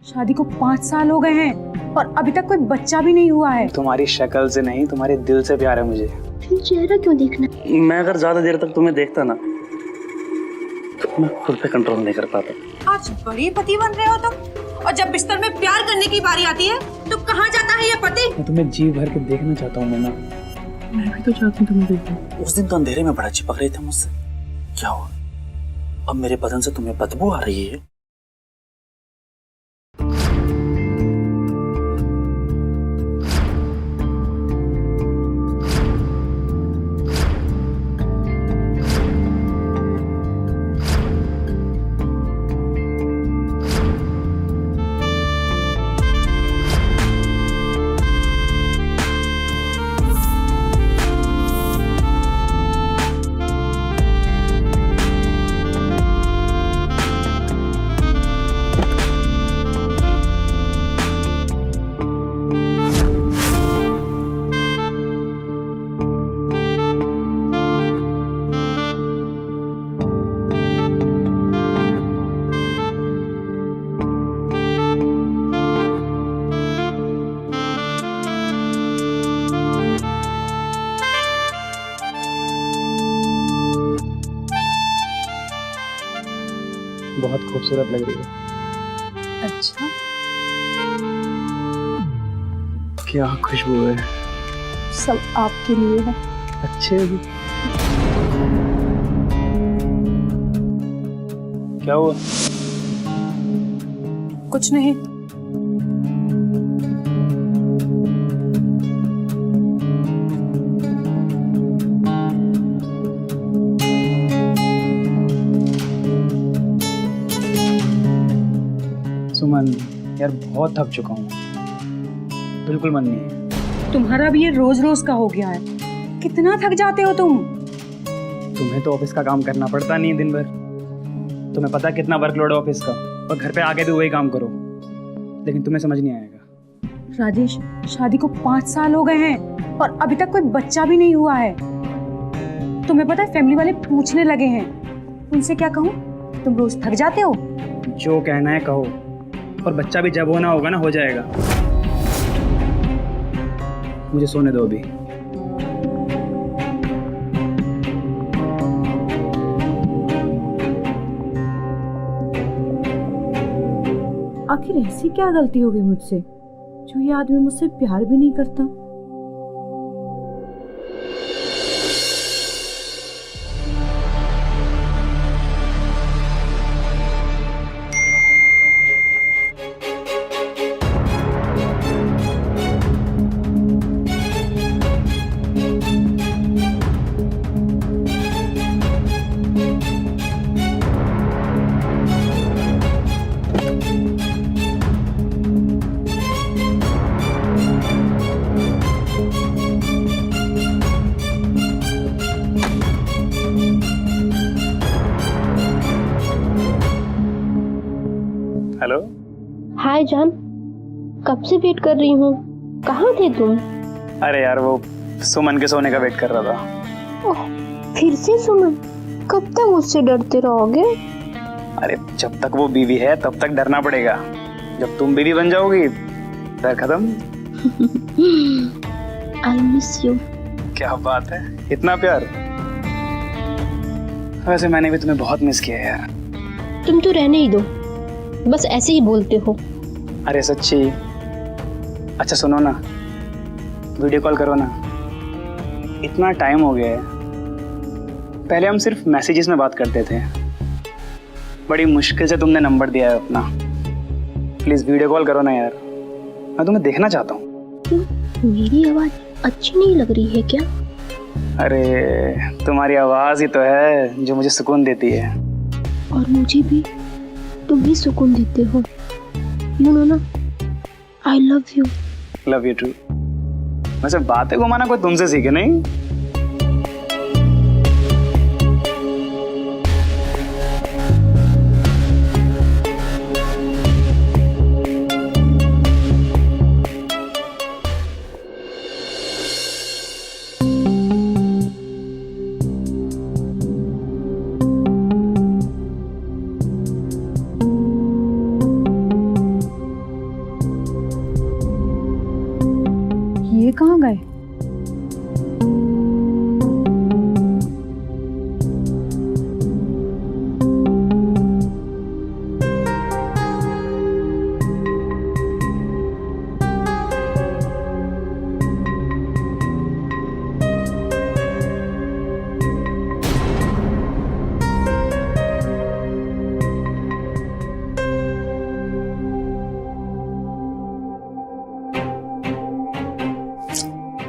शादी को 5 साल हो गए हैं और अभी तक कोई बच्चा भी नहीं हुआ है। तुम्हारी शक्ल से नहीं, तुम्हारे दिल से प्यार है मुझे। फिर चेहरा क्यों देखना? मैं अगर ज्यादा देर तक तुम्हें देखता ना तो मैं खुद पे कंट्रोल नहीं कर पाता। आज बड़ी पति बन रहे हो तुम, और जब बिस्तर में प्यार करने की बारी आती है तो कहाँ जाता है ये पति? मैं तुम्हें जी भर के देखना चाहता हूँ नैना। मैं भी तो चाहती हूँ तुम्हें देखूं। उस दिन तो अंधेरे में बड़ा चिपक रहे थे मुझसे। क्या हुआ? अब मेरे बदन से तुम्हें बदबू आ रही है? बहुत खूबसूरत लग रही है। अच्छा, क्या खुशबू है। सब आपके लिए है। अच्छे भी। क्या हुआ? कुछ नहीं। सुमन यार, बहुत थक चुका हूँ, बिल्कुल मन नहीं है। तुम्हारा भी ये रोज रोज का हो गया है। कितना थक जाते हो तुम? तुम्हें तो ऑफिस का काम करना पड़ता नहीं है दिन भर। तुम्हें पता है कितना वर्कलोड है ऑफिस का, और घर पे आके भी वही काम करो, लेकिन तुम्हें समझ नहीं आएगा। राजेश, शादी को 5 साल हो गए हैं और अभी तक कोई बच्चा भी नहीं हुआ है। तुम्हें पता है फैमिली वाले पूछने लगे हैं, उनसे क्या कहूँ? तुम रोज थक जाते हो। जो कहना है कहो, और बच्चा भी जब होना होगा ना, हो जाएगा। मुझे सोने दो अभी। आखिर ऐसी क्या गलती हो गई मुझसे जो ये आदमी मुझसे प्यार भी नहीं करता? हेलो। हाय जान, कब से वेट कर रही हूँ। कहाँ थे तुम? अरे यार, वो सुमन के सोने का वेट कर रहा था। ओह, फिर से सुमन? कब तक मुझसे डरते रहोगे? अरे जब तक वो बीवी है तब तक डरना पड़ेगा। जब तुम बीवी बन जाओगी डर खत्म। आई मिस यू। क्या बात है, इतना प्यार। वैसे मैंने भी तुम्हें बहुत मिस किया यार। तुम तो रहने ही दो, बस ऐसे ही बोलते हो। अरे सच्ची। अच्छा सुनो ना, वीडियो कॉल करो ना। इतना टाइम हो गया है। पहले हम सिर्फ मैसेजेस में बात करते थे, बड़ी मुश्किल से तुमने नंबर दिया है अपना। प्लीज वीडियो कॉल करो ना यार, मैं तुम्हें देखना चाहता हूँ। क्यों, मेरी आवाज अच्छी नहीं लग रही है क्या? अरे तुम्हारी आवाज ही तो है जो मुझे सुकून देती है। और मुझे भी तुम ही सुकून देते हो। यू नो ना, I love you. Love you too. वैसे बातें घुमाना कोई तुमसे सीखे नहीं। ये कहाँ गए?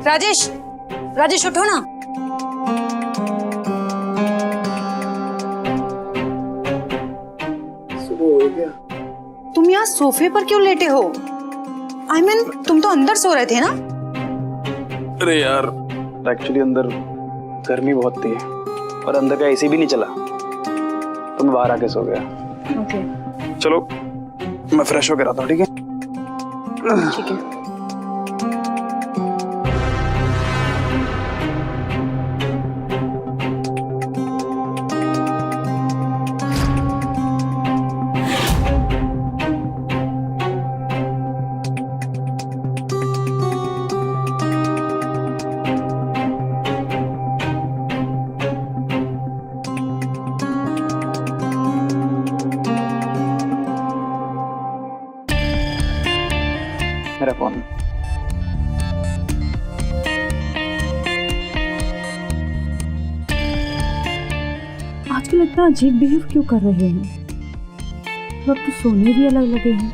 राजेश, राजेश उठो ना। सुबह हो गया। तुम यहाँ सोफे पर क्यों लेटे हो? आई मीन तुम तो अंदर सो रहे थे ना? अरे यार, एक्चुअली अंदर गर्मी बहुत थी और अंदर का एसी भी नहीं चला, तो मैं बाहर आके सो गया। ओके, चलो मैं फ्रेश होकर आता हूँ, ठीक है? ठीक है। मेरा फोन। आजकल इतना अजीब बिहेव क्यों कर रहे हैं? अब तो सोने भी अलग लगे हैं,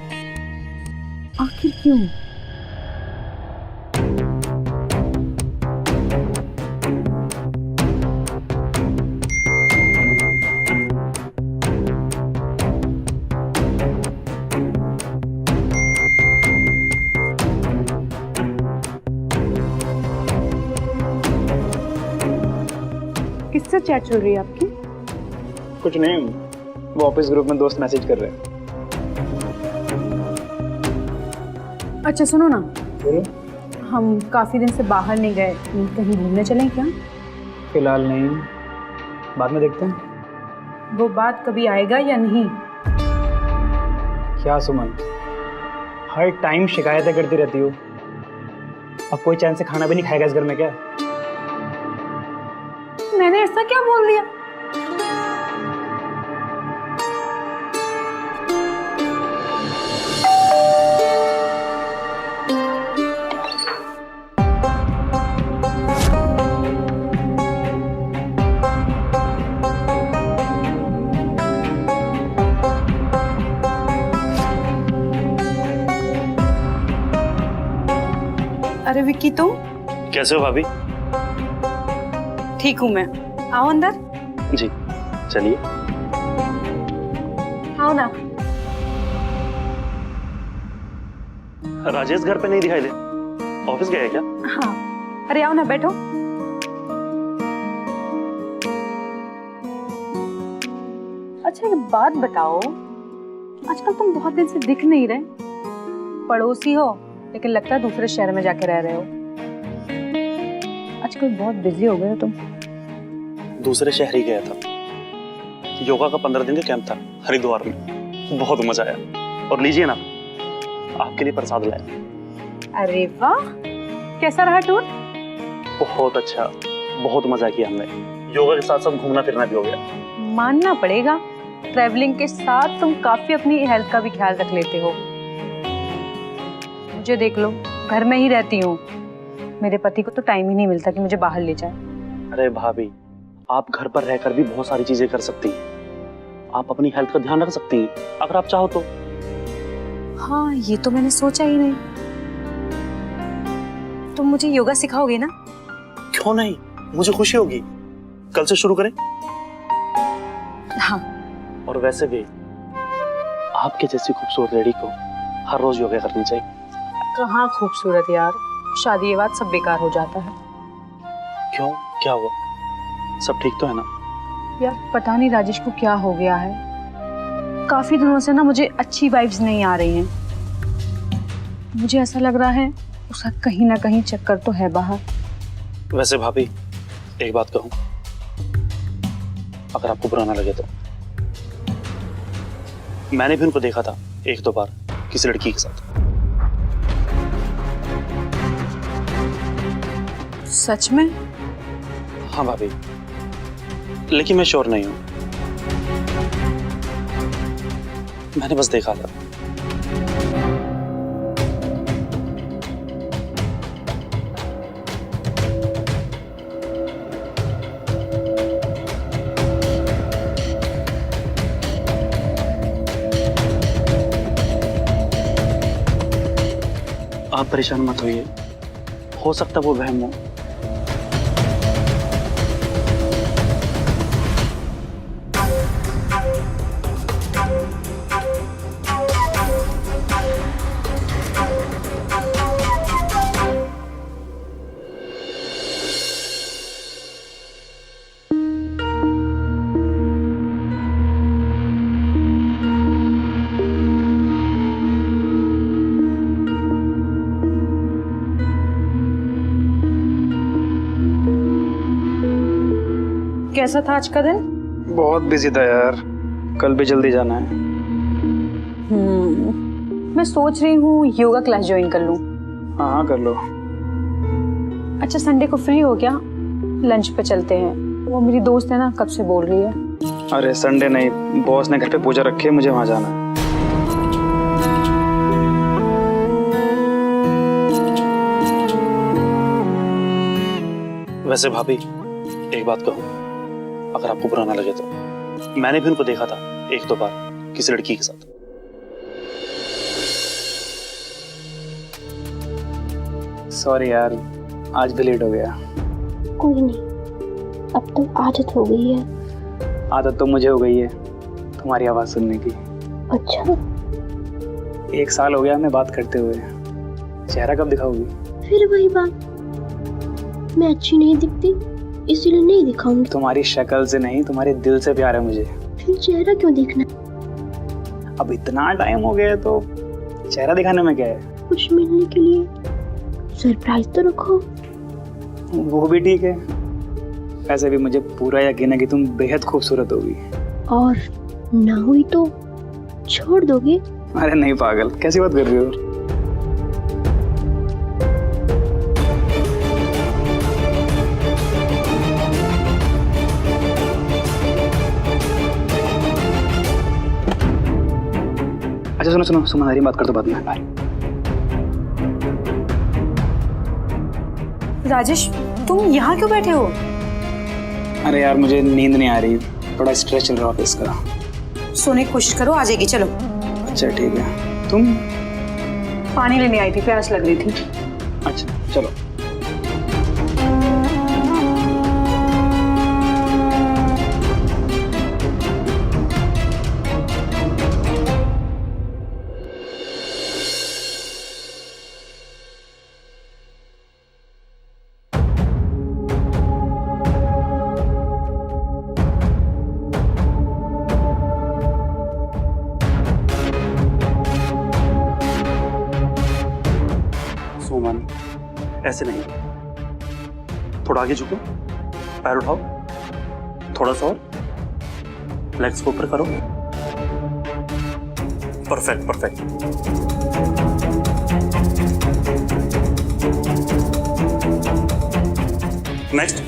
आखिर क्यों? किससे चैट चल रही है आपकी? कुछ नहीं, वो ऑफिस ग्रुप में दोस्त मैसेज कर रहे हैं। अच्छा सुनो ना, बोलो। हम काफी दिन से बाहर नहीं गए, कहीं घूमने चलें क्या? फिलहाल नहीं, बाद में देखते हैं। वो बात कभी आएगा या नहीं? क्या सुमन, हर टाइम शिकायतें करती रहती हो। अब कोई चैन से खाना भी नहीं खाएगा इस घर में क्या? मैंने ऐसा क्या बोल दिया? अरे विक्की, तुम कैसे हो भाभी? ठीक हूँ मैं। आओ अंदर। जी चलिए। आओ ना। राजेश घर पे नहीं दिखाई दे, ऑफिस गए क्या? हाँ, अरे आओ ना, बैठो। अच्छा एक बात बताओ, आजकल तुम बहुत दिन से दिख नहीं रहे। पड़ोसी हो लेकिन लगता है दूसरे शहर में जाके रह रहे हो। आजकल बहुत बिजी हो गए हो तुम। दूसरे शहर ही गया था, योगा का 15 दिन का कैंप था हरिद्वार में, बहुत मजा आया। और लीजिए ना, आपके लिए प्रसाद लाया। अरे वाह, कैसा रहा टूर? बहुत अच्छा, बहुत मजा किया हमने। योगा के साथ साथ घूमना फिरना भी हो गया। मानना पड़ेगा, ट्रैवलिंग के साथ तुम काफी अपनी हेल्थ का भी ख्याल रख लेते हो। मुझे देख लो, घर में ही रहती हूँ, मेरे पति को तो टाइम ही नहीं मिलता कि मुझे बाहर ले जाए। अरे भाभी, आप घर पर रहकर भी बहुत सारी चीजें कर सकती हैं। आप अपनी हेल्थ का ध्यान रख सकती हैं अगर आप चाहो तो। हाँ, ये तो मैंने सोचा ही नहीं। तुम मुझे योगा सिखाओगे ना? क्यों नहीं, मुझे खुशी होगी। कल से शुरू करें? हाँ। और वैसे भी आपके जैसी खूबसूरत लेडी को हर रोज योगा करनी चाहिए। कहाँ खूबसूरत यार, शादी के बाद सब बेकार हो जाता है। क्यों, क्या हुआ? सब ठीक तो है ना? यार पता नहीं राजेश को क्या हो गया है, काफी दिनों से ना मुझे अच्छी वाइब्स नहीं आ रही हैं। मुझे ऐसा लग रहा है उसका कहीं ना कहीं चक्कर तो है बाहर। वैसे भाभी, एक बात कहूं, अगर आपको बुरा ना लगे तो, मैंने भी उनको देखा था 1-2 बार किसी लड़की के साथ। सच में? हाँ भाभी, लेकिन मैं श्योर नहीं हूं। मैंने बस देखा था। आप परेशान मत होइए, हो सकता वो वहम हो। कैसा था आज का दिन? बहुत बिजी था यार, कल भी जल्दी जाना है। मैं सोच रही हूँ योगा क्लास ज्वाइन कर लूँ। हाँ हाँ कर लो। अच्छा संडे को फ्री हो क्या? लंच पे चलते हैं। वो मेरी दोस्त है ना, कब से बोल रही है। अरे संडे नहीं, बॉस ने घर पे पूजा रखी है, मुझे वहां जाना है। वैसे भाभी, एक बात कहूँ, अगर आपको बुरा ना लगे तो मैंने भी उनको देखा था 1-2 बार किसी लड़की के साथ। सॉरी यार, आज भी लेट हो गया। कोई नहीं, अब तो आदत हो गई है। आदत तो मुझे हो गई है तुम्हारी आवाज सुनने की। अच्छा, 1 साल हो गया हमें बात करते हुए। चेहरा कब दिखाओगी? फिर वही बात, मैं अच्छी नहीं दिखती इसीलिए नहीं दिखाऊंगी। तुम्हारी शक्ल से नहीं, तुम्हारे दिल से प्यार है मुझे। फिर चेहरा क्यों देखना? अब इतना टाइम हो गया है तो चेहरा दिखाने में क्या है? कुछ मिलने के लिए सरप्राइज तो रखो। वो भी ठीक है। वैसे भी मुझे पूरा यकीन है कि तुम बेहद खूबसूरत होगी। और ना हुई तो छोड़ दोगे? अरे नहीं पागल, कैसी बात कर रही हो? अच्छा सुनो सुनो, सुमन बात कर दो बाद में। बाय। राजेश, तुम यहाँ क्यों बैठे हो? अरे यार मुझे नींद नहीं आ रही, थोड़ा स्ट्रेस चल रहा है ऑफिस का। सोने की कोशिश करो, आ जाएगी। चलो। अच्छा ठीक है। तुम? पानी लेने आई थी, प्यास लग रही थी। अच्छा चलो। सुमन, ऐसे नहीं, थोड़ा आगे झुको, पैर उठाओ, थोड़ा सा और, लेग्स को ऊपर करो। Perfect perfect. नेक्स्ट।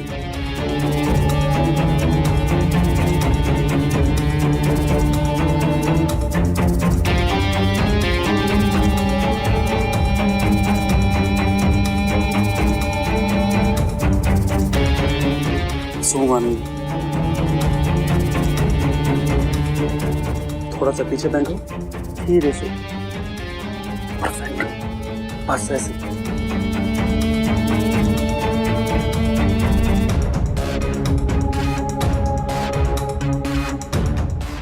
सुमन, थोड़ा सा पीछे बैंड लो, धीरे से। परफेक्ट, बस ऐसे।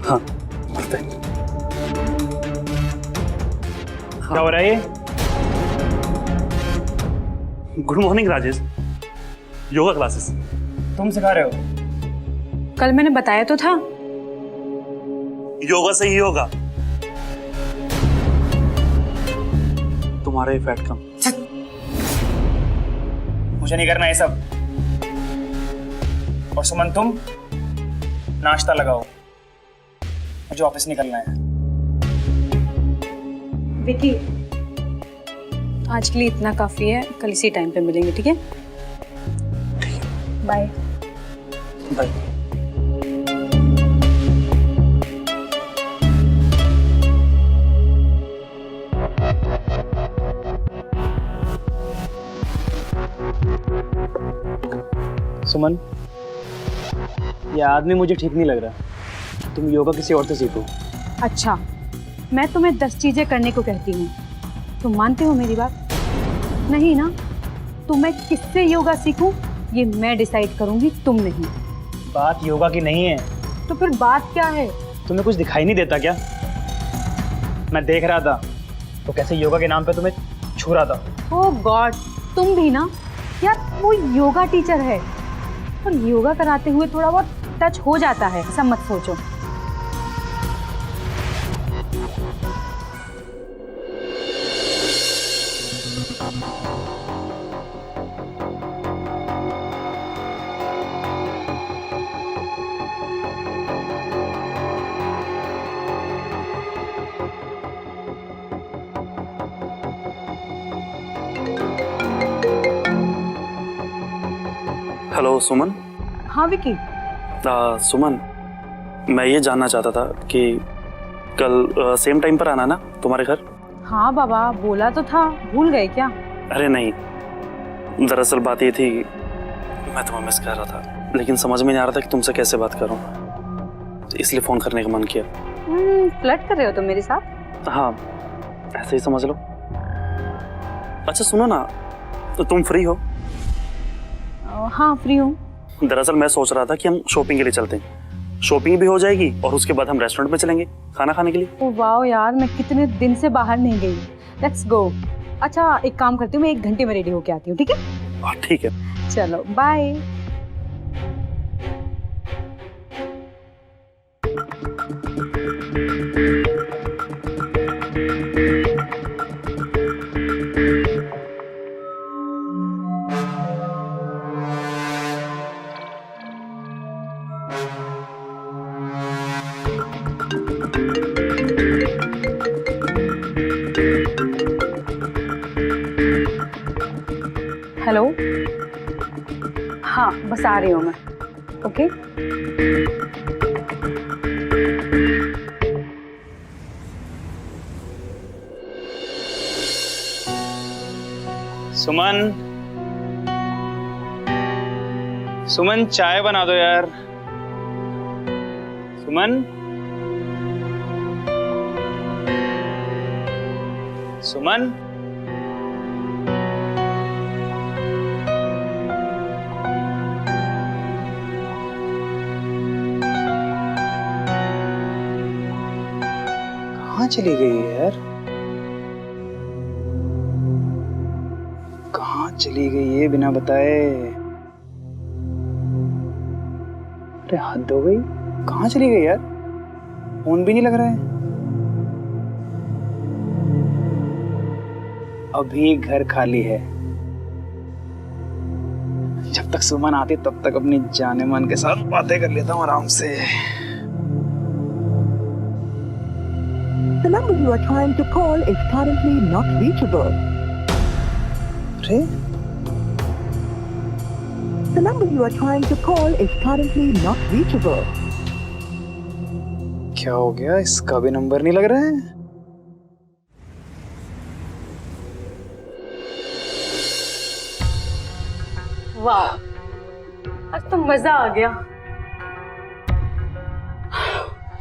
हाँ परफेक्ट। क्या हो रहा है ये? Good morning Rajesh, yoga classes तुम सिखा रहे हो? कल मैंने बताया तो था। योगा से ही होगा। तुम्हारा ही फैट कम। मुझे नहीं करना ये सब। और सुमन तुम नाश्ता लगाओ, मुझे ऑफिस निकलना है। विकी, आज के लिए इतना काफी है, कल इसी टाइम पे मिलेंगे, ठीक है? बाय। बाय। सुमन, ये आदमी मुझे ठीक नहीं लग रहा। तुम योगा किसी और से सीखो। अच्छा, मैं तुम्हें 10 चीजें करने को कहती हूँ, तुम मानते हो मेरी बात? नहीं ना? तो मैं किससे योगा सीखूं ये मैं डिसाइड करूंगी, तुम नहीं। बात योगा की नहीं है। तो फिर बात क्या है? तुम्हें कुछ दिखाई नहीं देता क्या? मैं देख रहा था तो कैसे योगा के नाम पे तुम्हें छू रहा था। ओह गॉड, तुम भी ना? यार वो योगा टीचर है और योगा कराते हुए थोड़ा बहुत टच हो जाता है, ऐसा मत सोचो। हेलो सुमन। हाँ विकी। सुमन, मैं ये जानना चाहता था कि कल सेम टाइम पर आना ना तुम्हारे घर। हाँ बाबा, बोला तो था, भूल गए क्या? अरे नहीं, दरअसल बात ये थी, मैं तुम्हें मिस कर रहा था लेकिन समझ में नहीं आ रहा था कि तुमसे कैसे बात करूं, इसलिए फोन करने का मन किया। फ्लर्ट कर रहे हो तुम मेरे साथ? हाँ, ऐसे ही समझ लो। अच्छा सुनो ना, तो तुम फ्री हो? हाँ फ्री हूँ। दरअसल मैं सोच रहा था कि हम शॉपिंग के लिए चलते हैं, शॉपिंग भी हो जाएगी और उसके बाद हम रेस्टोरेंट में चलेंगे खाना खाने के लिए। ओह वाह यार, मैं कितने दिन से बाहर नहीं गई। Let's go. अच्छा एक काम करती हूँ, मैं 1 घंटे में रेडी होके आती हूँ, ठीक है? ठीक है। चलो बाय। हेलो, हाँ बस आ रही हूँ मैं। ओके सुमन, सुमन चाय बना दो यार। सुमन, सुमन, कहाँ चली गई है यार? कहाँ चली गई है बिना बताए? अरे हद हो गई, कहाँ चली गई यार? फोन भी नहीं लग रहा है। अभी घर खाली है, जब तक सुमन आती तब तक अपनी जाने मन के साथ बातें कर लेता हूँ आराम से। The number you are trying to call is currently not reachable. अरे The number you are trying to call is currently not reachable. क्या हो गया, इसका भी नंबर नहीं लग रहा है? वाह, आज तो मजा आ गया।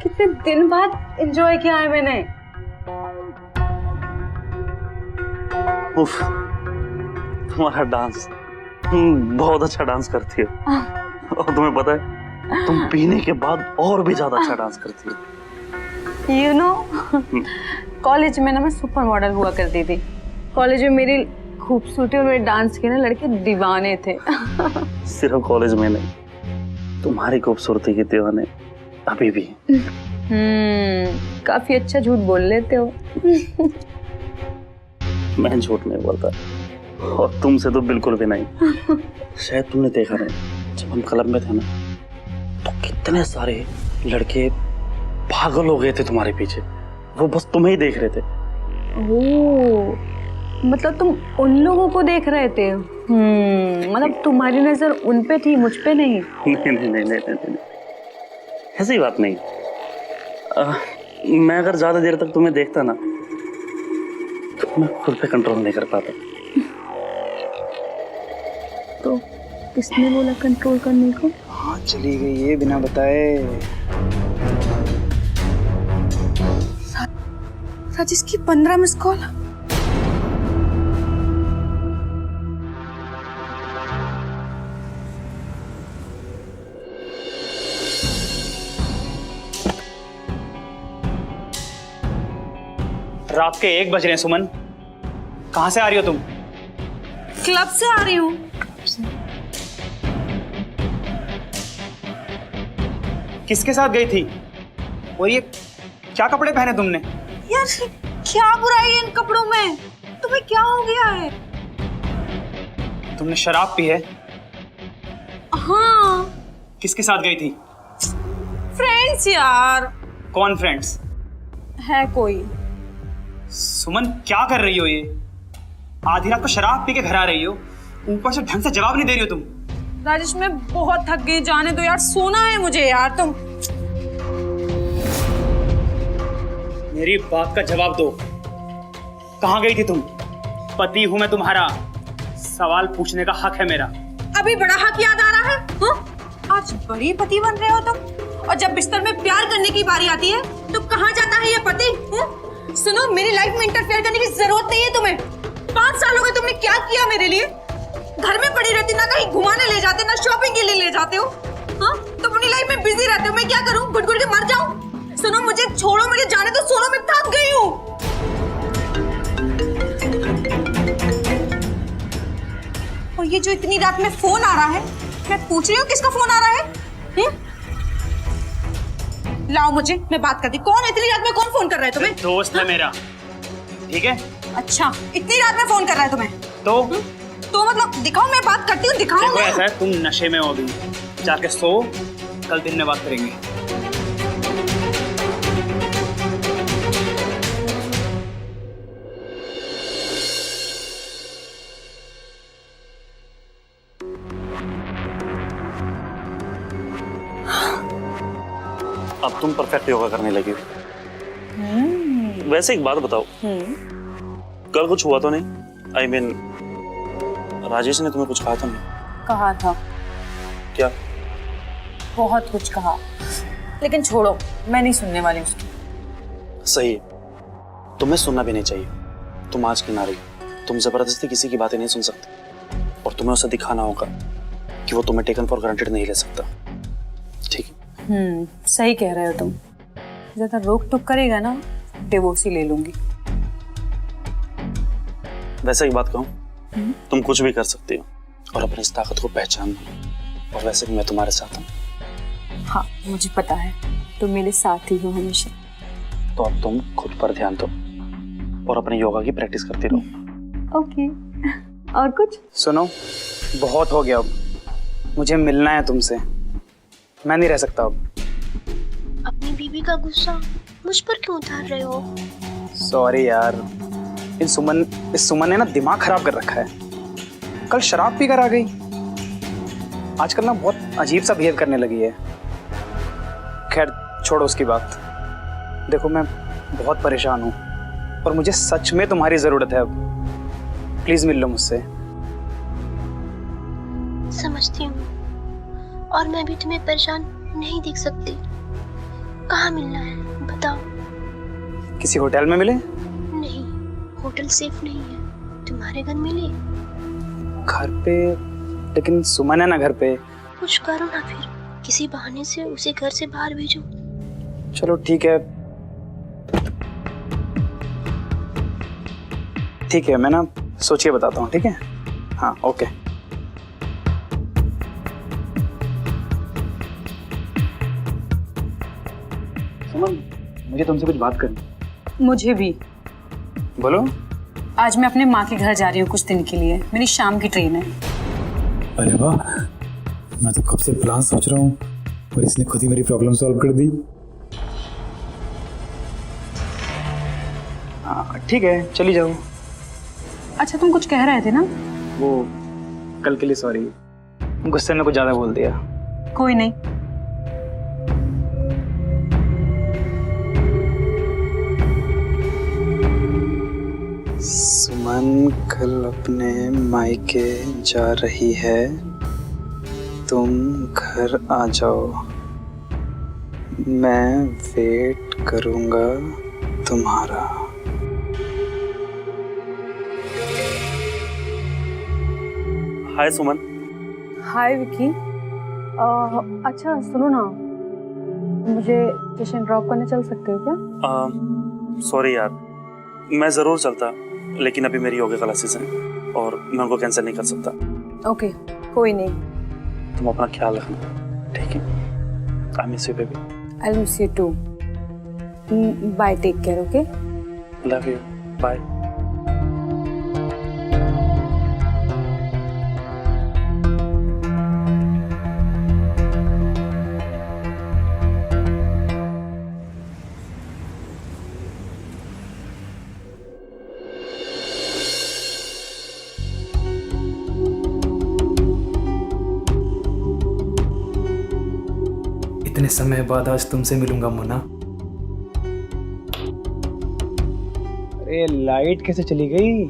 कितने दिन बाद एंजॉय किया है मैंने। उफ, तुम्हारा डांस, बहुत अच्छा डांस करती है। और तुम्हें पता है, तुम पीने के बाद और भी ज्यादा अच्छा डांस करती है। यू नो, कॉलेज में ना मैं सुपर मॉडल हुआ करती थी। कॉलेज में मेरी खूबसूरती और मेरे डांस के ना लड़के दीवाने थे। सिर्फ कॉलेज में नहीं, तुम्हारी खूबसूरती के दीवाने अभी भी। काफी अच्छा झूठ बोल लेते हो। मैं झूठ नहीं बोलता, और तुमसे तो बिल्कुल भी नहीं। शायद तुमने देखा नहीं, जब हम क्लब में थे ना, तो कितने सारे लड़के पागल हो गए थे तुम्हारे पीछे। वो बस तुम्हें ही देख रहे थे। ओह, मतलब तुम उन लोगों को देख रहे थे? मतलब तुम्हारी नजर उन पे थी, मुझ पे नहीं? नहीं, ऐसी बात नहीं। मैं अगर ज्यादा देर तक तुम्हें देखता ना तो मैं खुद पे कंट्रोल नहीं कर पाता। तो किसने बोला कंट्रोल करने को? हाँ चली गई ये बिना बताए। राजेश की 15 मिस कॉल। रात के 1 बज रहे हैं सुमन, कहाँ से आ रही हो तुम? क्लब से आ रही हूँ। किसके साथ गई थी? और ये क्या कपड़े पहने तुमने? यार क्या बुराई है इन कपड़ों में? तुम्हें क्या हो गया है? तुमने शराब पी है? हाँ किसके साथ गई थी? फ्रेंड्स यार। कौन फ्रेंड्स? है कोई। सुमन क्या कर रही हो ये? आधी रात को शराब पी के घर आ रही हो, ऊपर से ढंग से जवाब नहीं दे रही हो तुम। राजेश मैं बहुत थक गई, जाने दो यार, सोना है मुझे यार। तुम मेरी बात का जवाब दो, कहाँ गई थी तुम? पति हूं मैं तुम्हारा, सवाल पूछने का हक है मेरा। अभी बड़ा हक याद आ रहा है? हाँ? आज बड़ी पति बन रहे हो तुम, और जब बिस्तर में प्यार करने की बारी आती है तो कहाँ जाता है ये पति? हाँ? सुनो, मेरी लाइफ में इंटरफेयर करने की जरूरत नहीं है तुम्हें। 5 साल हो गए, तुमने क्या किया मेरे लिए? घर में पड़ी रहती, ना कहीं घुमाने ले जाते, ना शॉपिंग के लिए ले जाते हो। हाँ? तुम अपनी लाइफ में बिजी रहते हो, मैं क्या करूं? घुट घुट के मर जाऊं? सुनो, मुझे छोड़ो, मुझे जाने दो। सुनो, मैं थक गई हूँ। और ये जो इतनी रात में फोन आ रहा है, मैं पूछ रही हूँ किसका फोन आ रहा है? लाओ मुझे, मैं बात करती। कौन इतनी रात में कौन फोन कर रहा है तुम्हें? दोस्त है मेरा, ठीक है? अच्छा, इतनी रात में फोन कर रहा है तुम्हें? तो मतलब दिखाओ, मैं बात करती हूँ, दिखाओ। देखो ऐसा है, तुम नशे में हो अभी, जाके सो, कल दिन में बात करेंगे। अब तुम परफेक्ट योगा करने लगी हो। वैसे एक बात बताओ, कल कुछ हुआ तो नहीं? I mean, राजेश ने तुम्हें कुछ कहा तो नहीं? कहा था। क्या? बहुत कुछ कहा, लेकिन छोड़ो, मैं नहीं सुनने वाली उसकी। सही है, तुम्हें सुनना भी नहीं चाहिए। तुम आज की नारी, तुम जबरदस्ती किसी की बातें नहीं सुन सकते, और तुम्हें उसे दिखाना होगा कि वो तुम्हें टेकन फॉर ग्रांटेड नहीं ले सकता, ठीक है? सही कह रहे हो तुम। ज्यादा रोक टोक करेगा ना, डिवोर्स ही ले लूंगी। वैसे एक बात कहूं, तुम कुछ भी कर सकती हो और अपनी इस ताकत को पहचान लो। और वैसे भी मैं तुम्हारे साथ हूँ। हाँ मुझे पता है, तुम मेरे साथ ही हो हमेशा। तो अब तुम खुद पर ध्यान दो और अपने योगा की प्रैक्टिस करती रहो। ओके। और कुछ? सुनो, बहुत हो गया, अब मुझे मिलना है तुमसे, मैं नहीं रह सकता अब। अपनी बीवी का गुस्सा मुझ पर क्यों उतार रहे हो? सॉरी यार, इस सुमन ने ना दिमाग खराब कर रखा है। कल शराब पी कर आ गई, आजकल ना बहुत अजीब सा बिहेव करने लगी है। खैर छोड़ो उसकी बात। देखो मैं बहुत परेशान हूँ और मुझे सच में तुम्हारी जरूरत है अब। प्लीज मिल लो मुझसे। समझती हूँ, और मैं भी तुम्हें परेशान नहीं देख सकती। कहाँ मिलना है बताओ? किसी होटल में मिले? नहीं, होटल सेफ नहीं है। तुम्हारे घर मिले? घर पे, लेकिन सुमन है ना घर पे। कुछ करो ना फिर, किसी बहाने से उसे घर से बाहर भेजो। चलो ठीक है, ठीक है, मैं ना सोच के बताता हूँ, ठीक है? हाँ ओके। सुमन, मुझे तुमसे कुछ बात करनी। मुझे भी। बोलो। आज मैं अपने माँ के घर जा रही हूँ कुछ दिन के लिए, मेरी शाम की ट्रेन है। अरे वाह, मैं तो कब से प्लान सोच रहा हूँ और इसने खुद ही मेरी प्रॉब्लम सॉल्व कर दी। हाँ ठीक है, चली जाओ। अच्छा तुम कुछ कह रहे थे ना? वो कल के लिए सॉरी, गुस्से में कुछ ज्यादा बोल दिया। कोई नहीं। सुमन कल अपने मायके जा रही है, तुम घर आ जाओ, मैं वेट करूंगा तुम्हारा। हाय सुमन। हाय विकी। अच्छा सुनो ना, मुझे स्टेशन ड्रॉप करने चल सकते हो क्या? सॉरी यार, मैं जरूर चलता, लेकिन अभी मेरी योगा क्लासेस हैं और मैं उनको कैंसिल नहीं कर सकता। ओके कोई नहीं। तुम अपना ख्याल रखना, ठीक है? I miss you baby. I miss you too. Bye, take care. Okay, love you, bye. इतने समय बाद आज तुमसे मिलूंगा मोना। अरे लाइट कैसे चली गई?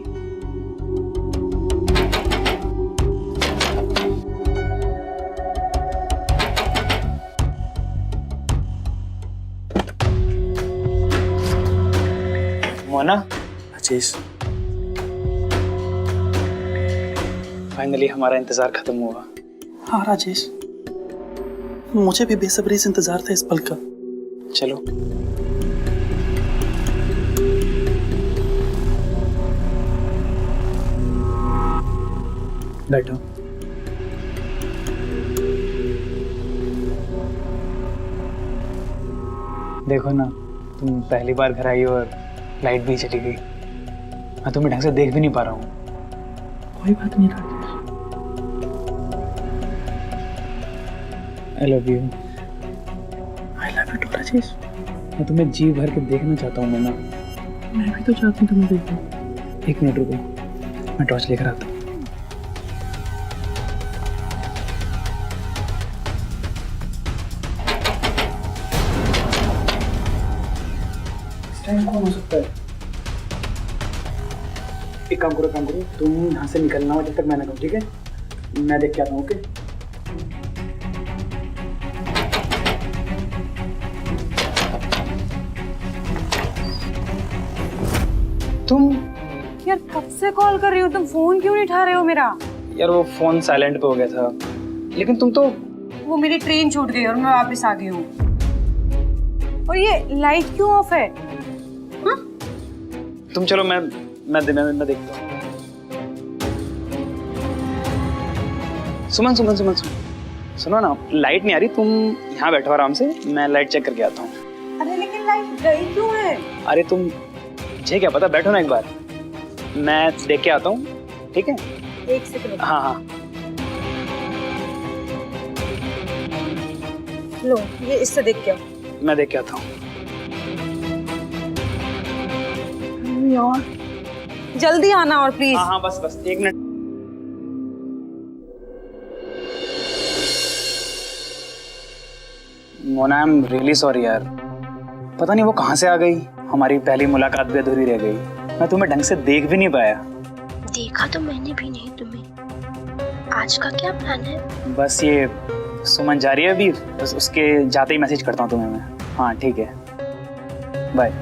मोना, राजेश, फाइनली हमारा इंतजार खत्म हुआ। हाँ राजेश, मुझे भी बेसब्री से इंतजार था इस पल का। चलो बैठो। देखो ना, तुम पहली बार घर आई और लाइट भी चली गई। मैं तुम्हें ढंग से देख भी नहीं पा रहा हूँ। कोई बात नहीं Rajesh. I love you. I love you too Rajesh. मैं तुम्हें जी भर के देखना चाहता हूँ मोना। मैं भी तो चाहती हूँ तुम्हें देखूं। एक मिनट रुको, मैं टॉर्च लेकर आता हूँ। इस टाइम कौन हो सकता है? एक काम करो, तुम यहाँ से निकलना हो जब तक मैं ना कहूँ, ठीक है? मैं देख के आता हूँ। ओके? तुम यार कब से कॉल कर रही हो, तुम फोन क्यों नहीं उठा रहे हो मेरा? यार वो फोन साइलेंट पे हो गया था, लेकिन तुम तो वो मेरी ट्रेन छूट गई और मैं वापस आ गई हूँ। और ये लाइट क्यों ऑफ है? हाँ? तुम चलो, मैं देखता हूँ। सुमन सुनो ना, लाइट नहीं आ रही, तुम यहाँ बैठो आराम से, मैं लाइट चेक करके आता हूँ। अरे लेकिन लाइट गई क्यों है? अरे तुम, मुझे क्या पता, बैठो ना एक बार, मैं देख के आता हूँ, ठीक है? एक सेकंड। हाँ। लो ये इससे देख के आओ। मैं देख के आता हूँ। यार जल्दी आना और प्लीज। हाँ बस 1 minute. Mona, I am really sorry यार, पता नहीं वो कहाँ से आ गई, हमारी पहली मुलाकात भी अधूरी रह गई, मैं तुम्हें ढंग से देख भी नहीं पाया। देखा तो मैंने भी नहीं तुम्हें। आज का क्या प्लान है? बस ये सुमन जा रही है अभी, बस उसके जाते ही मैसेज करता हूँ तुम्हें मैं। हाँ ठीक है, बाय।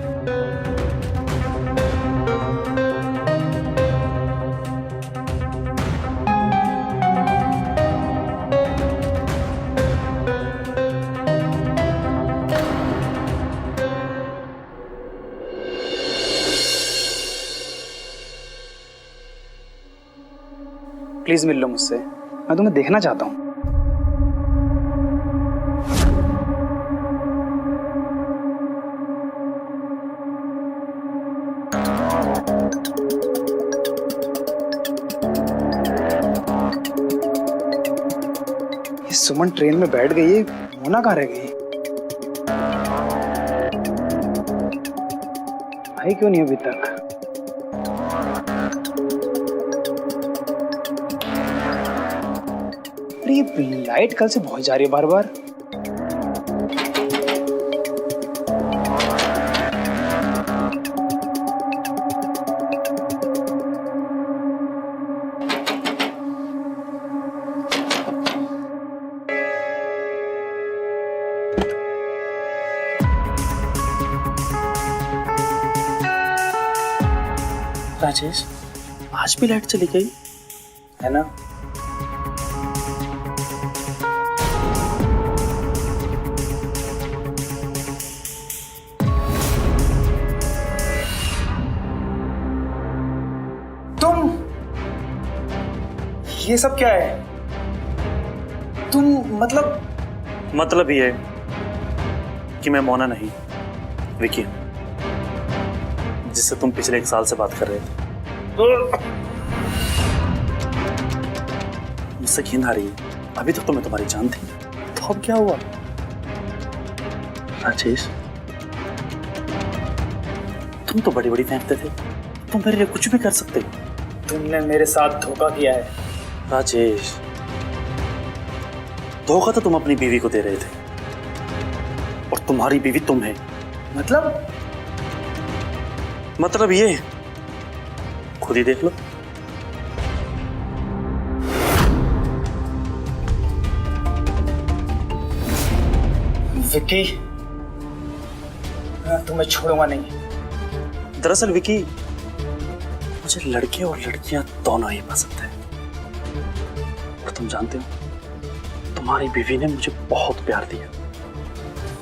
प्लीज मिल लो मुझसे, मैं तुम्हें देखना चाहता हूँ। ये सुमन ट्रेन में बैठ गई है, मोना कहाँ रह गई? आई क्यों नहीं अभी तक? अरे ये लाइट कल से बहुत जा रही है बार बार। राजेश, आज भी लाइट चली गई है ना? तुम ये सब क्या है? तुम मतलब ये है कि मैं मोना नहीं, विकी, जिससे तुम पिछले 1 साल से बात कर रहे थे। मुझसे घिन आ रही है। अभी तक तो मैं तुम्हारी जान थी, तो अब क्या हुआ? राजेश, तुम तो बड़ी बड़ी फेंकते थे, तुम मेरे लिए कुछ भी कर सकते हो। तुमने मेरे साथ धोखा किया है। राजेश, धोखा तो तुम अपनी बीवी को दे रहे थे, और तुम्हारी बीवी तुम है। मतलब ये, खुद ही देख लो। विक्की, मैं तुम्हें छोड़ूंगा नहीं। दरअसल विकी, मुझे लड़के और लड़कियां दोनों ही पसंद है। और तुम जानते हो, तुम्हारी बीवी ने मुझे बहुत प्यार दिया,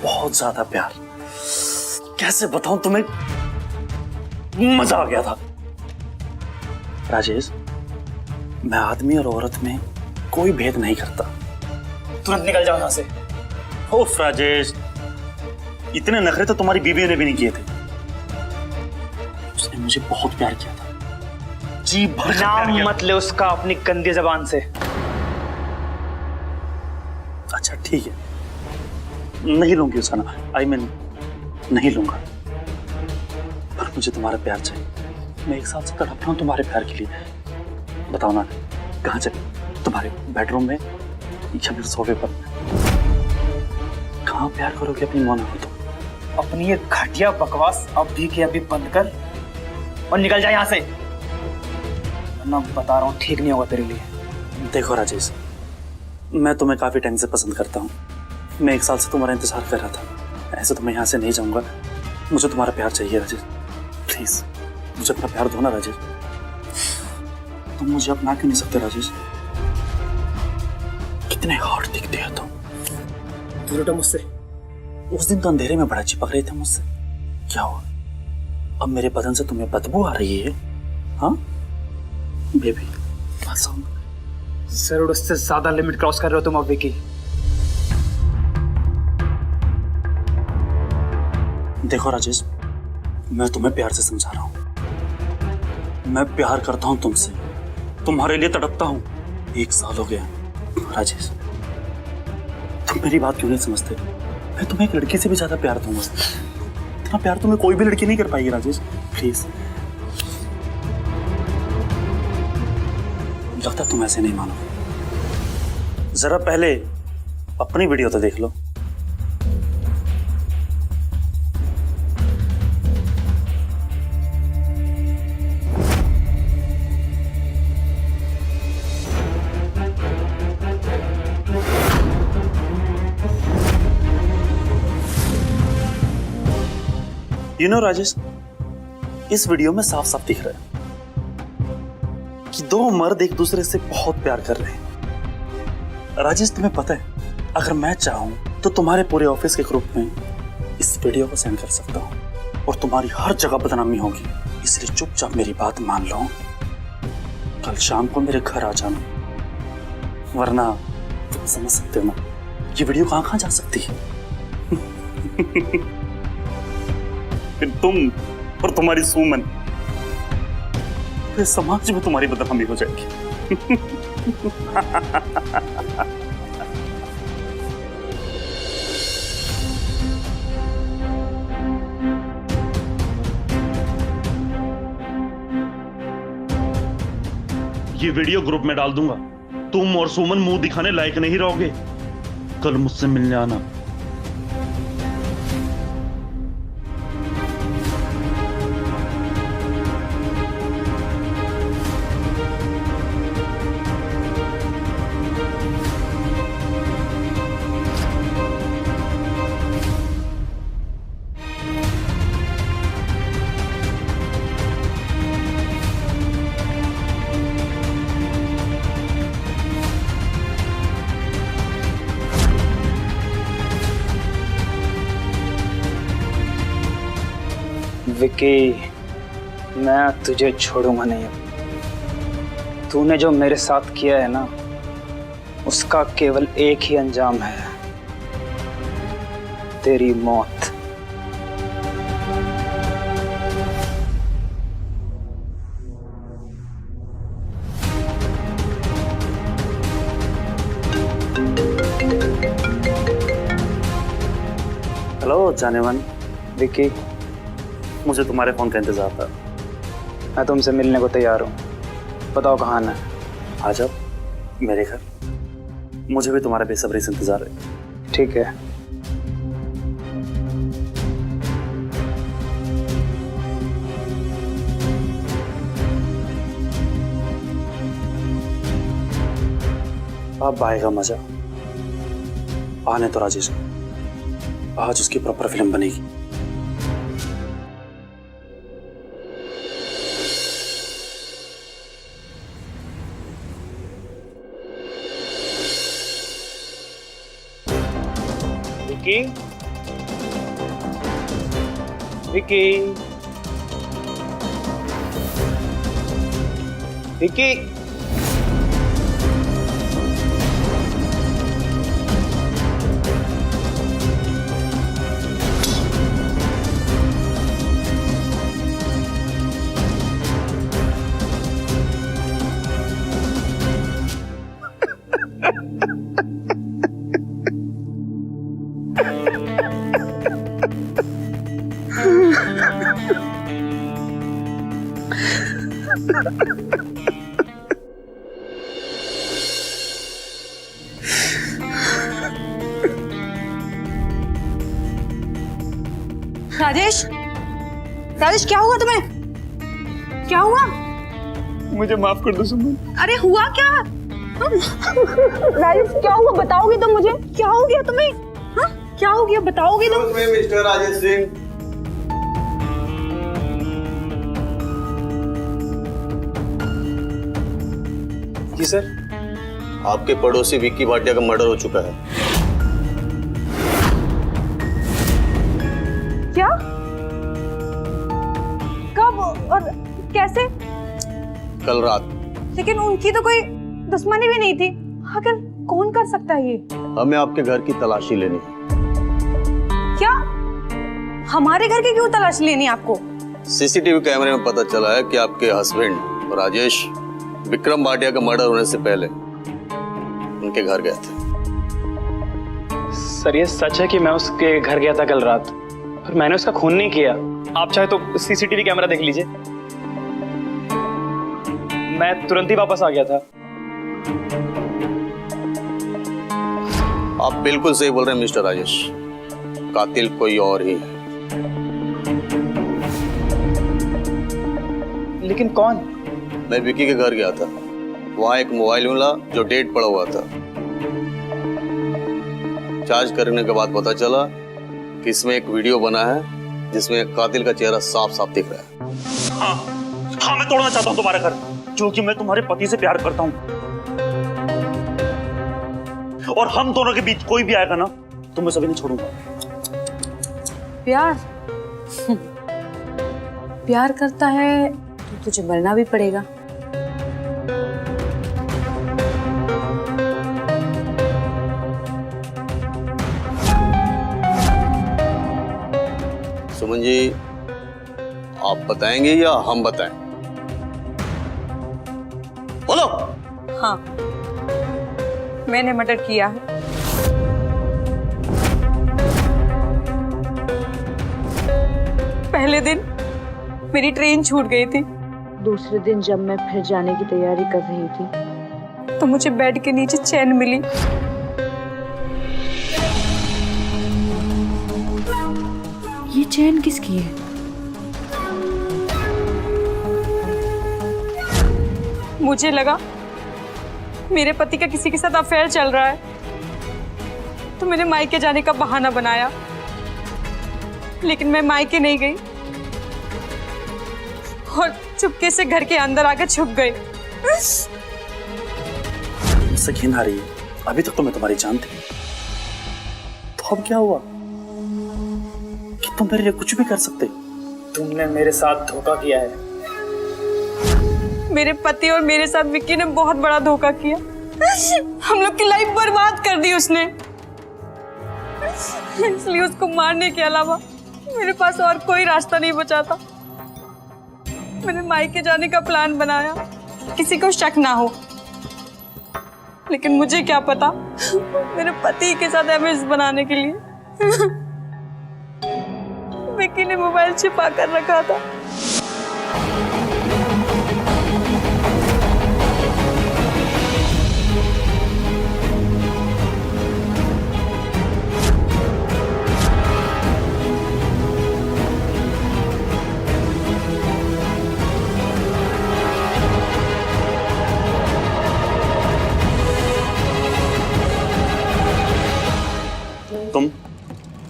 बहुत ज्यादा प्यार। कैसे बताऊं तुम्हें, मजा आ गया था। राजेश, मैं आदमी और औरत में कोई भेद नहीं करता। तुरंत निकल जाओ यहाँ से। ओफ राजेश, इतने नखरे तो तुम्हारी बीवी ने भी नहीं किए थे। उसने मुझे बहुत प्यार किया था, जी भर के प्यार नाम किया। मत ले उसका अपनी गंदी जबान से। अच्छा ठीक है, नहीं लूंगी उसका नाम, नहीं लूंगा। पर मुझे तुम्हारा प्यार चाहिए। मैं 1 साल से तड़प रहा हूं तुम्हारे प्यार के लिए। बताओ ना, कहाँ चले? तुम्हारे बेडरूम में या फिर सोफे पर? कहाँ प्यार करोगे अपनी मोना को? तुम अपनी ये घटिया बकवास अभी के अभी बंद कर और निकल जा यहाँ से, वरना बता रहा हूँ ठीक नहीं होगा तेरे लिए। देखो राजेश, मैं तुम्हें काफी टाइम से पसंद करता हूँ। मैं 1 साल से तुम्हारा इंतजार कर रहा था। ऐसे तो मैं यहाँ से नहीं जाऊंगा। मुझे तुम्हारा प्यार चाहिए राजेश, प्लीज मुझे अपना प्यार दो ना राजेश। तुम मुझे अपना क्यों नहीं सकते राजेश? कितने हॉट दिखते हो तुम। दूर हटो मुझसे। उस दिन तो अंधेरे में बड़ा चिपक रहे थे मुझसे, क्या हुआ? अब मेरे बदन से तुम्हें बदबू आ रही है? हाँ बेबी, बात सुन। जरूर उससे ज्यादा लिमिट क्रॉस कर रहे हो तुम अब विकी। देखो राजेश, मैं तुम्हें प्यार से समझा रहा हूँ। मैं प्यार करता हूँ तुमसे, तुम्हारे लिए तड़पता हूँ। 1 साल हो गया राजेश, तुम मेरी बात क्यों नहीं समझते? मैं तुम्हें एक लड़की से भी ज्यादा प्यार दूंगा। इतना प्यार तुम्हें कोई भी लड़की नहीं कर पाएगी राजेश, प्लीज। लगता तुम ऐसे नहीं मानो। जरा पहले अपनी वीडियो तो देख लो। राजेश, इस वीडियो में साफ साफ दिख रहा है कि 2 मर्द एक दूसरे से बहुत प्यार कर रहे हैं। राजेश, तुम्हें पता है, अगर मैं चाहूं तो तुम्हारे पूरे ऑफिस के ग्रुप में इस वीडियो को सेंड कर सकता हूं और तुम्हारी हर जगह बदनामी होगी। इसलिए चुपचाप मेरी बात मान लो। कल शाम को मेरे घर आ जाना, वरना तुम समझ सकते हो ना, ये वीडियो कहां कहां जा सकती है। फिर तुम और तुम्हारी सुमन, फिर समाज में तुम्हारी बदनामी हो जाएगी। ये वीडियो ग्रुप में डाल दूंगा, तुम और सुमन मुंह दिखाने लायक नहीं रहोगे। कल मुझसे मिलने आना। विकी, मैं तुझे छोड़ूंगा नहीं। अब तूने जो मेरे साथ किया है ना, उसका केवल एक ही अंजाम है, तेरी मौत। हेलो जाने मन। विकी, मुझे तुम्हारे फोन का इंतजार था। मैं तुमसे मिलने को तैयार हूँ। बताओ कहाँ आना है? आ जाओ मेरे घर, मुझे भी तुम्हारा बेसब्री से इंतजार है। ठीक है। अब आएगा मजा। आने तो राजेश को, आज उसकी प्रॉपर फिल्म बनेगी। विकी, विकी, विकी। राजेश, राजेश क्या हुआ तुम्हें? क्या हुआ? मुझे माफ कर दो सुमन। अरे हुआ क्या? राजेश क्या हुआ, बताओगे तो मुझे? क्या हो गया तुम्हें? हाँ? क्या हो गया, बताओगे तो? मिस्टर राजेश सिंह, जी सर। आपके पड़ोसी विक्की भाटिया का मर्डर हो चुका है। क्या? कब और कैसे? कल रात। लेकिन उनकी तो कोई दुश्मनी भी नहीं थी। आखिर कौन कर सकता है ये? हमें आपके घर की तलाशी लेनी है। क्या? हमारे घर की क्यों तलाश लेनी है आपको? सीसीटीवी कैमरे में पता चला है कि आपके हस्बैंड राजेश विक्रम भाटिया का मर्डर होने से पहले उनके घर गए थे। सर ये सच है कि मैं उसके घर गया था कल रात, पर मैंने उसका खून नहीं किया। आप चाहे तो सीसीटीवी कैमरा देख लीजिए। मैं तुरंत ही वापस आ गया था। आप बिल्कुल सही बोल रहे हैं मिस्टर राजेश, कातिल कोई और ही है। लेकिन कौन? मैं विक्की के घर गया था, वहां एक मोबाइल मिला जो डेट पड़ा हुआ था। चार्ज करने के बाद पता चला कि इसमें एक वीडियो बना है जिसमें कातिल का चेहरा साफ साफ दिख रहा है। हाँ, मैं तोड़ना चाहता हूँ तुम्हारा घर, क्योंकि मैं तुम्हारे पति से प्यार करता हूँ। और हम दोनों के बीच कोई भी आएगा ना, तो मैं सभी नहीं छोड़ूंगा। प्यार? प्यार करता है तो तुझे मरना भी पड़ेगा। सुमन जी, आप बताएंगे या हम बताएं? बोलो। हाँ, मैंने मर्डर किया है। पहले दिन मेरी ट्रेन छूट गई थी। दूसरे दिन जब मैं फिर जाने की तैयारी कर रही थी, तो मुझे बेड के नीचे चैन मिली। ये चैन किसकी है? मुझे लगा मेरे पति का किसी के साथ अफेयर चल रहा है, तो मैंने मायके जाने का बहाना बनाया, लेकिन मैं मायके नहीं गई और चुपके से घर के अंदर आकर छुप गई। मुझसे घिन आ रही है, अभी तक तो मैं तुम्हारी जान थी, तो अब क्या हुआ कि तुम मेरे लिए कुछ भी कर सकते? तुमने मेरे साथ धोखा किया है। मेरे पति और मेरे साथ विक्की ने बहुत बड़ा धोखा किया। हम लोग की लाइफ बर्बाद कर दी उसने। इसलिए उसको मारने के अलावा मेरे पास और कोई रास्ता नहीं बचा था। मैंने मायके जाने का प्लान बनाया, किसी को शक ना हो, लेकिन मुझे क्या पता मेरे पति के साथ इमेज बनाने के लिए विक्की ने मोबाइल छिपा कर रखा था।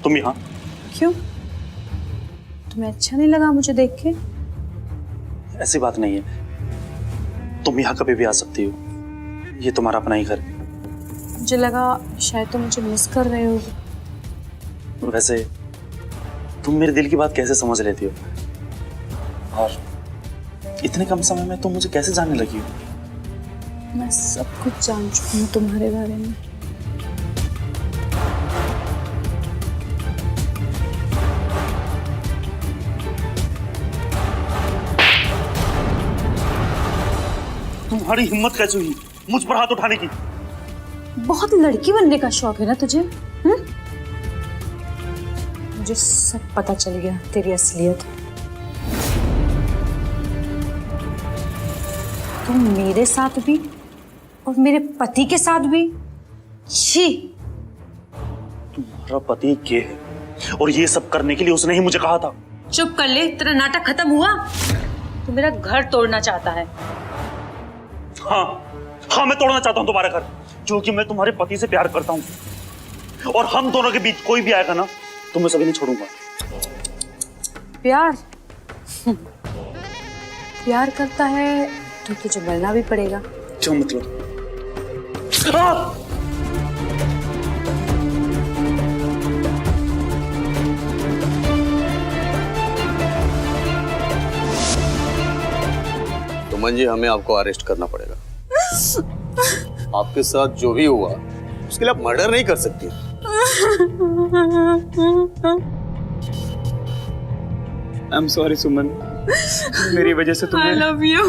तुम यहाँ? क्यों? तुम्हें अच्छा नहीं लगा मुझे देख के? ऐसी बात नहीं है, तुम यहाँ कभी भी आ सकती हो, ये तुम्हारा अपना ही घर है। मुझे लगा शायद तुम मुझे मिस कर रहे हो। वैसे तुम मेरे दिल की बात कैसे समझ लेती हो, और इतने कम समय में तुम मुझे कैसे जानने लगी हो? मैं सब कुछ जान चुकी हूँ तुम्हारे बारे में। तुम्हारी हिम्मत कैसे हुई मुझ पर हाथ उठाने की? बहुत लड़की बनने का शौक है ना तुझे? मुझे सब पता चल गया तेरी असलियत। तुम मेरे साथ भी और मेरे पति के साथ भी। छी! तुम्हारा पति ये है और ये सब करने के लिए उसने ही मुझे कहा था। चुप कर ले, तेरा नाटक खत्म हुआ? तू मेरा घर तोड़ना चाहता है। हाँ, मैं तोड़ना चाहता हूँ तुम्हारा घर, क्योंकि मैं तुम्हारे पति से प्यार करता हूँ, और हम दोनों के बीच कोई भी आएगा ना तो मैं सभी नहीं छोड़ूंगा। प्यार? प्यार करता है तो तुझे मरना भी पड़ेगा। जो मतलब? सुमन जी, हमें आपको अरेस्ट करना पड़ेगा। आपके साथ जो भी हुआ उसके लिए आप मर्डर नहीं कर सकती। आई एम सॉरी सुमन, मेरी वजह से तुम्हें। I love you।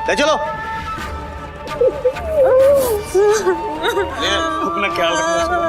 ले चलो। अपना ख्याल रखना।